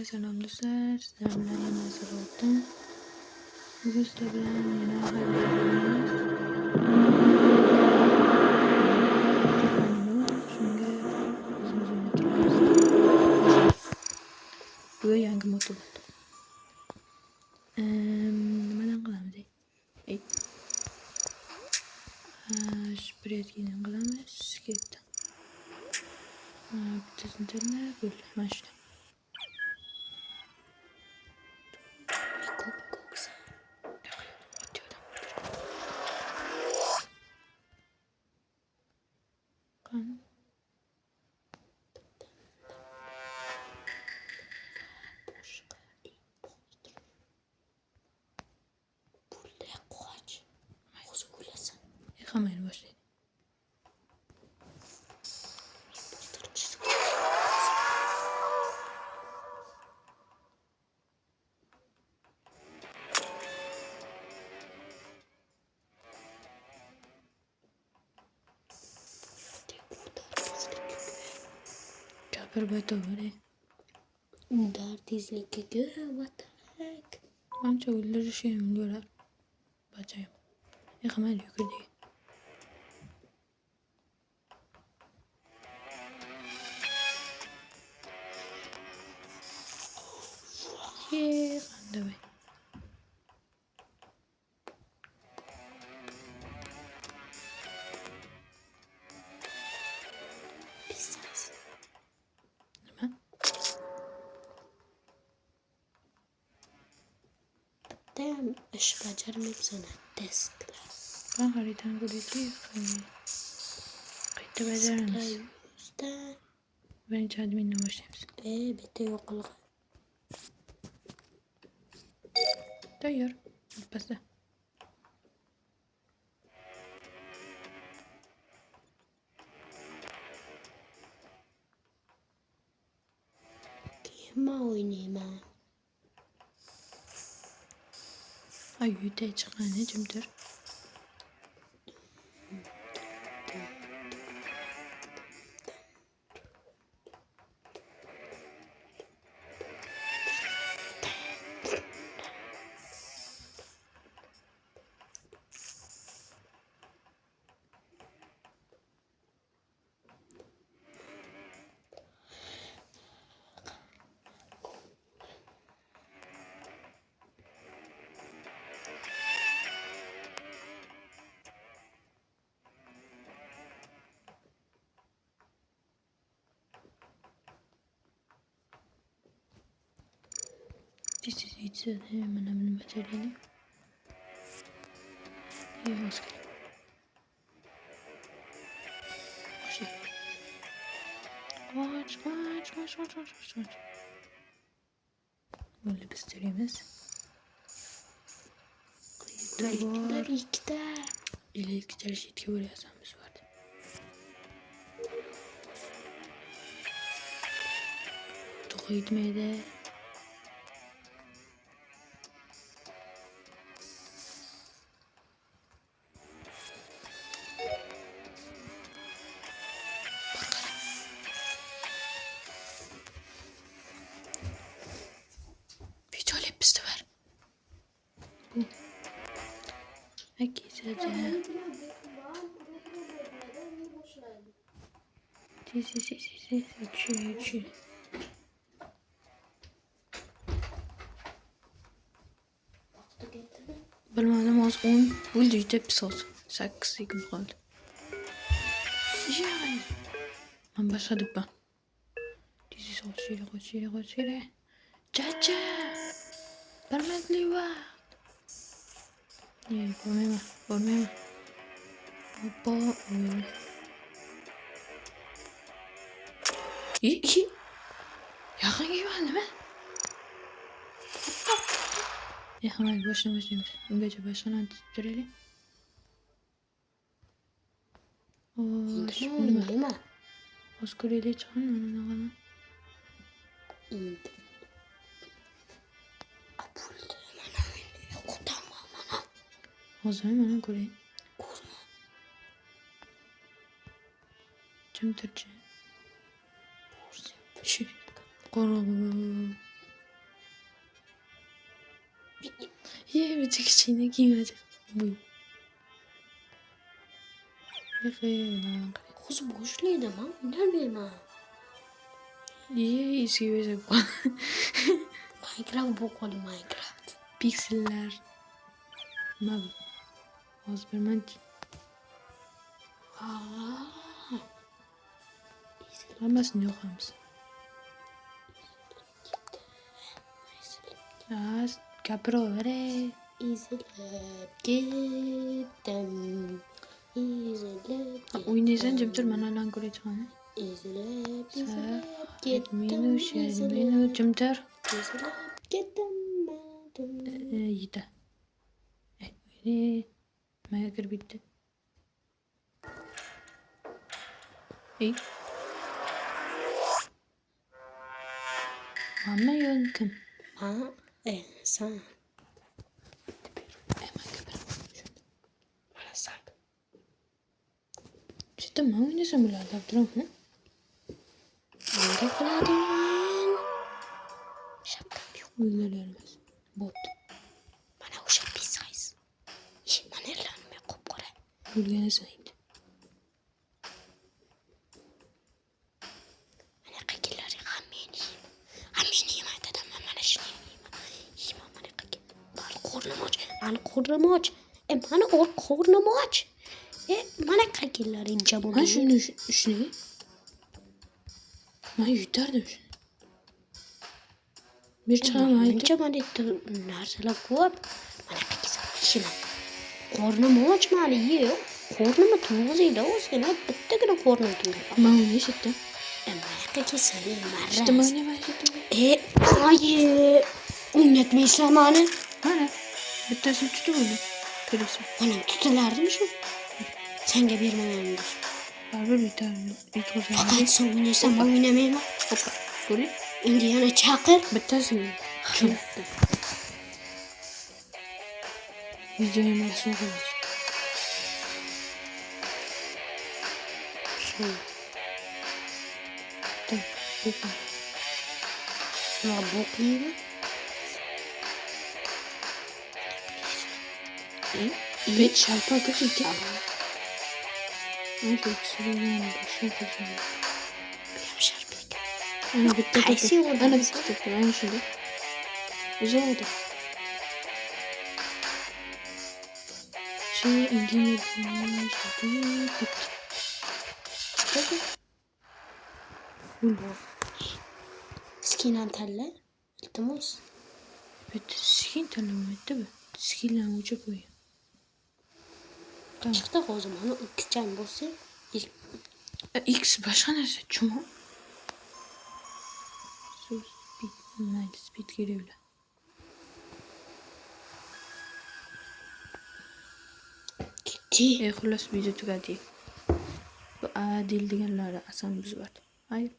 selam dostlar. Sizler bilan yana hazır oldum. Bugün sizler bilan yana hayırlıyız. Shunga o'zimiz o'ynab turamiz. Bu yangi motor bo'ldi. Nimadan qilamiz? Shpretkidan qilamiz. Skipdan. Bittasini tanlab bo'ldi. Mana shu. Yıkamayın başlayın. Kapır beto böyle. Derdizlik'e göre batak. Anca ölleri şeyim diyorlar. Bacayım. Yıkamayın yukarı değil. Kandı be. Nima? Dem iş becermeyip sana deskler. Ben haritanı kodlayayım. Kayıtta becerir misin? Yüzden. Ben hiç adminle başlayayım. Bete yokluğa. Dayıyor. Basta. Kime oynayayım ha? Ay yüte çıkan necimdir. Hiç hemen hemen becerelim. İyi olsun. Kaç. Böyle göstereyimiz. Kıyıklar ikide. İlk tercih buraya yazmamız vardı. Toku gitmeye de bizde var. Bu. Herkese de. Üçü. Bilmadim az 10 buldu işte pis olsun. 8 gün kaldı. Yani. Ben başladım ben. Dizi sol şöyle. Caca. Permanently var. İyi, görmeyeyim. Hoppa. İyi. Yakın gibi değil mi? Hemen başlayayım. Bu gece başlanan titreyelim. Şimdi mi? Asgariyle çıkan mı? İndi. Apuldu hemen kutamam ana. O zaman bana göre. Kurma. Cem Türkçe. Koru. Bir kichkina kiymadi. Bu. O'zi bo'shliydimi? Bilmayman. Eski o'zib. Minecraft bu qoli Minecraft. Piksellar. Nima bu? Hozir bilman. Hammasini yoqamiz. Gapiraver. Ezilib ketdim. O'ynaysan jim tur, mana lan ko'rayotganim. Ezilib Ketdim. Meni jim tur. Ezilib ketdim. Yita. Nimaga kirib ketdi? Mamma yo kim? Sen. Cidden ben oynasam bile adaptırım mı? Nere qilading? Shapkam yo'q. O'ylalarimiz. Bot. Mana o'sha pisayz. Mana erlanmay qop-qora. O'rganasan endi. Mana qagillaring hammani. Hammani yeyman dedim, mana shuni yeyman. Yeyman mana qagi. Bari qo'rnim och. Mana qo'rnim och. Mana qo'rnim och. Mana qagillaring jamon. Ben şunu. Ben yutardım şunu. Bir çıkamaydı. Ancha mana narsalar ko'p. Mana qagisa ishini. Qo'rnim och mani yo'q. Qo'rnimni to'g'izingda o'zgina bittagina qo'rnim to'g'izda. Ben onu işittim. Mana qagisa marra. İşte ben ne işittim? Hayır. Unutmaysan mani. Mana. Bittasini tutib onu. Kırısı. Onam tutilardimi shu? Senga bermaganimdir. Baribir bitardim. Faqat sen o'ynaysan, men o'ynamayman. Ko'ring. Endi yana chaqir. Bittasini. Tushundim. Videoyu nasıl olacak? Tamam. Bakın. Ya boklaymi? Bir şarpa kötü. Ben çok seviyorum. Şunu koyacağım. Benim şarpıydı. Ana bitti. Kaysi oldu. Ana bitti. Ben şimdi. Güzel oldu. Şey ilgili bitti. Tabii. Skinan talla. İltimos. Bitti. Skin tanımladı mı? Skinle uçup uyuyor. Tamam. Çıktı o zaman. İki can boss'u. X başka neresi? Çumu. Speed geliyor bile. Gitti. Xullas video tugadi. Bu adil deganlari asan biz var. Hayır.